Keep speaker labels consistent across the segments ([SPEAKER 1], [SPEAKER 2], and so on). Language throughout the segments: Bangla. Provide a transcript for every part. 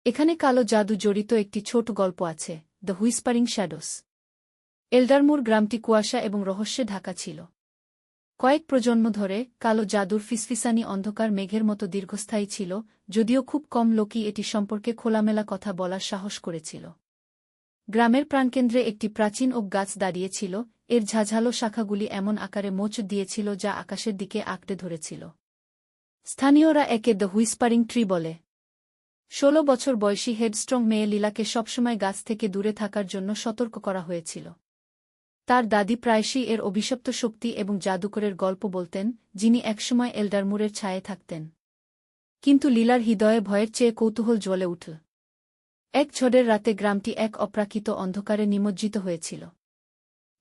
[SPEAKER 1] এখানে কালো জাদু জড়িত একটি ছোট গল্প আছে, দ্য হুইসপারিং শ্যাডোস। এল্ডারমুর গ্রামটি কুয়াশা এবং রহস্যে ঢাকা ছিল। কয়েক প্রজন্ম ধরে কালো জাদুর ফিসফিসানি অন্ধকার মেঘের মতো দীর্ঘস্থায়ী ছিল, যদিও খুব কম লোকই এটি সম্পর্কে খোলামেলা কথা বলার সাহস করেছিল। গ্রামের প্রাণকেন্দ্রে একটি প্রাচীন ওক গাছ দাঁড়িয়েছিল, এর ঝাঝালো শাখাগুলি এমন আকারে মোচ দিয়েছিল যা আকাশের দিকে আঁকড়ে ধরেছিল। স্থানীয়রা একে দ্য হুইসপারিং ট্রি বলে। ১৬ বছর বয়সী হেডস্ট্রং মেয়ে লীলাকে সবসময় গাছ থেকে দূরে থাকার জন্য সতর্ক করা হয়েছিল। তার দাদি প্রায়শই এর অভিশপ্ত শক্তি এবং জাদুকরের গল্প বলতেন, যিনি একসময় এল্ডারমুরের ছায়ে থাকতেন। কিন্তু লীলার হৃদয়ে ভয়ের চেয়ে কৌতূহল জ্বলে উঠল। এক ঝড়ের রাতে গ্রামটি এক অপ্রাকৃত অন্ধকারে নিমজ্জিত হয়েছিল।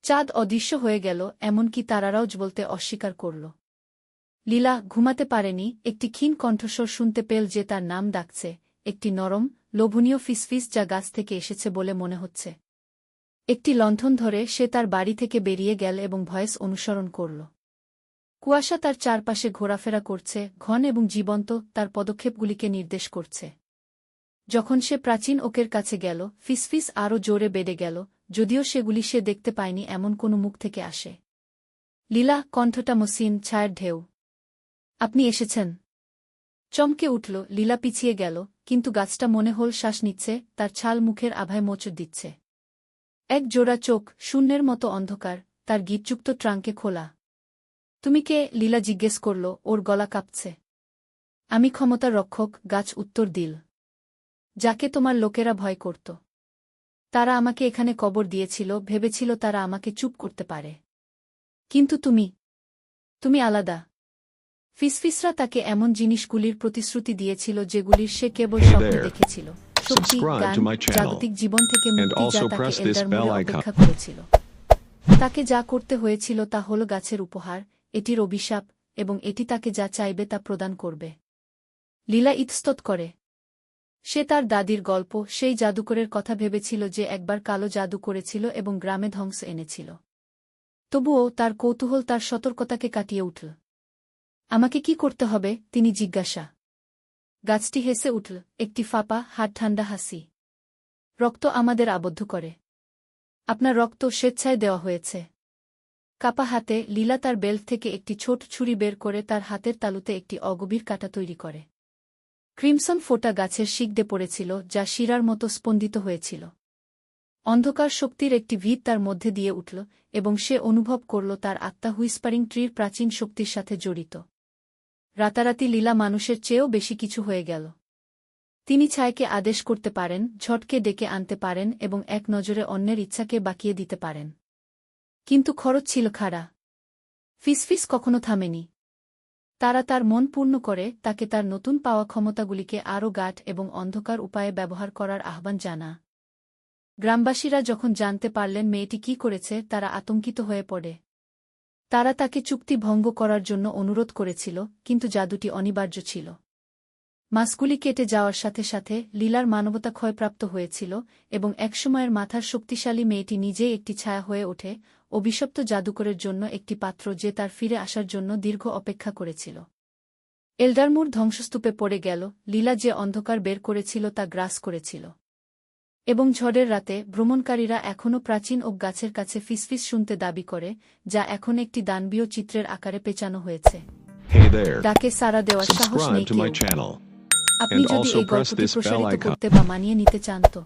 [SPEAKER 1] চাঁদ অদৃশ্য হয়ে গেল, এমনকি তারারাও জ্বলতে অস্বীকার করল। লীলা ঘুমাতে পারেনি, একটি ক্ষীণ কণ্ঠস্বর শুনতে পেল যে তার নাম ডাকছে, একটি নরম, লোভনীয় ফিসফিস যা গাছ থেকে এসেছে বলে মনে হচ্ছে। একটি লণ্ঠন ধরে সে তার বাড়ি থেকে বেরিয়ে গেল এবং ভয়েস অনুসরণ করল। কুয়াশা তার চারপাশে ঘোরাফেরা করছে, ঘন এবং জীবন্ত, তার পদক্ষেপগুলিকে নির্দেশ করছে। যখন সে প্রাচীন ওকের কাছে গেল, ফিসফিস আরও জোরে বেড়ে গেল, যদিও সেগুলি সে দেখতে পায়নি এমন কোনো মুখ থেকে আসে। লীলা, কণ্ঠটা মসৃণ, ছায়ের ঢেউ। আপনি এসেছেন। চমকে উঠল, লীলা পিছিয়ে গেল, কিন্তু গাছটা মনে হল শ্বাস নিচ্ছে, তার ছাল মুখের আভায় মোচড় দিচ্ছে। এক জোড়া চোখ, শূন্যের মতো অন্ধকার, তার গিটযুক্ত ট্রাঙ্কে খোলা। তুমি কে? লীলা জিজ্ঞেস করল, ওর গলা কাঁপছে। আমি ক্ষমতার রক্ষক, গাছ উত্তর দিল। যাকে তোমার লোকেরা ভয় করত। তারা আমাকে এখানে কবর দিয়েছিল, ভেবেছিল তারা আমাকে চুপ করতে পারে। কিন্তু তুমি আলাদা। ফিসফিসরা তাকে এমন জিনিসগুলির প্রতিশ্রুতি দিয়েছিল যেগুলির সে কেবল স্বপ্ন দেখেছিল, শক্তি, জ্ঞান, জাগতিক জীবন থেকে মুক্তি, যা তাকে এল্ডারমুরে অপেক্ষা করেছিল। তাকে যা করতে হয়েছিল তা হল গাছের উপহার, এটির অভিশাপ, এবং এটি তাকে যা চাইবে তা প্রদান করবে। লীলা ইতস্তত করে। সে তার দাদির গল্প, সেই জাদুকরের কথা ভেবেছিল যে একবার কালো জাদু করেছিল এবং গ্রামে ধ্বংস এনেছিল। তবুও তার কৌতূহল তার সতর্কতাকে কাটিয়ে উঠল। আমাকে কি করতে হবে? তিনি জিজ্ঞাসা। গাছটি হেসে উঠল, একটি ফাঁপা, হাত ঠান্ডা হাসি। রক্ত আমাদের আবদ্ধ করে। আপনার রক্ত স্বেচ্ছায় দেওয়া হয়েছে। কাপা হাতে লীলা তার বেল্ট থেকে একটি ছোট ছুরি বের করে তার হাতের তালুতে একটি অগভীর কাঁটা তৈরি করে। ক্রিমসন ফোটা গাছের শিকড়ে পড়েছিল, যা শিরার মতো স্পন্দিত হয়েছিল। অন্ধকার শক্তির একটি ভিত তার মধ্যে দিয়ে উঠল, এবং সে অনুভব করল তার আত্মা হুইসপারিং ট্রির প্রাচীন শক্তির সাথে জড়িত। রাতারাতি লীলা মানুষের চেয়েও বেশি কিছু হয়ে গেল। তিনি ছায়াকে আদেশ করতে পারেন, ঝটকে ডেকে আনতে পারেন এবং এক নজরে অন্যের ইচ্ছাকে বাকিয়ে দিতে পারেন। কিন্তু খরচ ছিল খাড়া। ফিসফিস কখনো থামেনি। তারা তার মন পূর্ণ করে, তাকে তার নতুন পাওয়া ক্ষমতাগুলিকে আরও গাঢ় এবং অন্ধকার উপায়ে ব্যবহার করার আহ্বান জানা। গ্রামবাসীরা যখন জানতে পারলেন মেয়েটি কি করেছে, তারা আতঙ্কিত হয়ে পড়ে। তারা তাকে চুক্তি ভঙ্গ করার জন্য অনুরোধ করেছিল, কিন্তু জাদুটি অনিবার্য ছিল। মাসগুলি কেটে যাওয়ার সাথে সাথে লীলার মানবতা ক্ষয়প্রাপ্ত হয়েছিল, এবং একসময়ের মাথার শক্তিশালী মেয়েটি নিজেই একটি ছায়া হয়ে ওঠে, অভিশপ্ত জাদুকরের জন্য একটি পাত্র যে তার ফিরে আসার জন্য দীর্ঘ অপেক্ষা করেছিল। এল্ডারমুর ধ্বংসস্তূপে পড়ে গেল, লীলা যে অন্ধকার বের করেছিল তা গ্রাস করেছিল। এবং ঝড়ের রাতে ভ্রমণকারীরা এখনও প্রাচীন ওক গাছের কাছে ফিসফিস শুনতে দাবি করে, যা এখন একটি দানবীয় চিত্রের আকারে পেঁচানো হয়েছে। ডাকে সাড়া দেওয়ার সাহস নেই কেউ। আপনি যদি এই গল্পটি প্রসারিত করতে বা মানিয়ে নিতে চান তো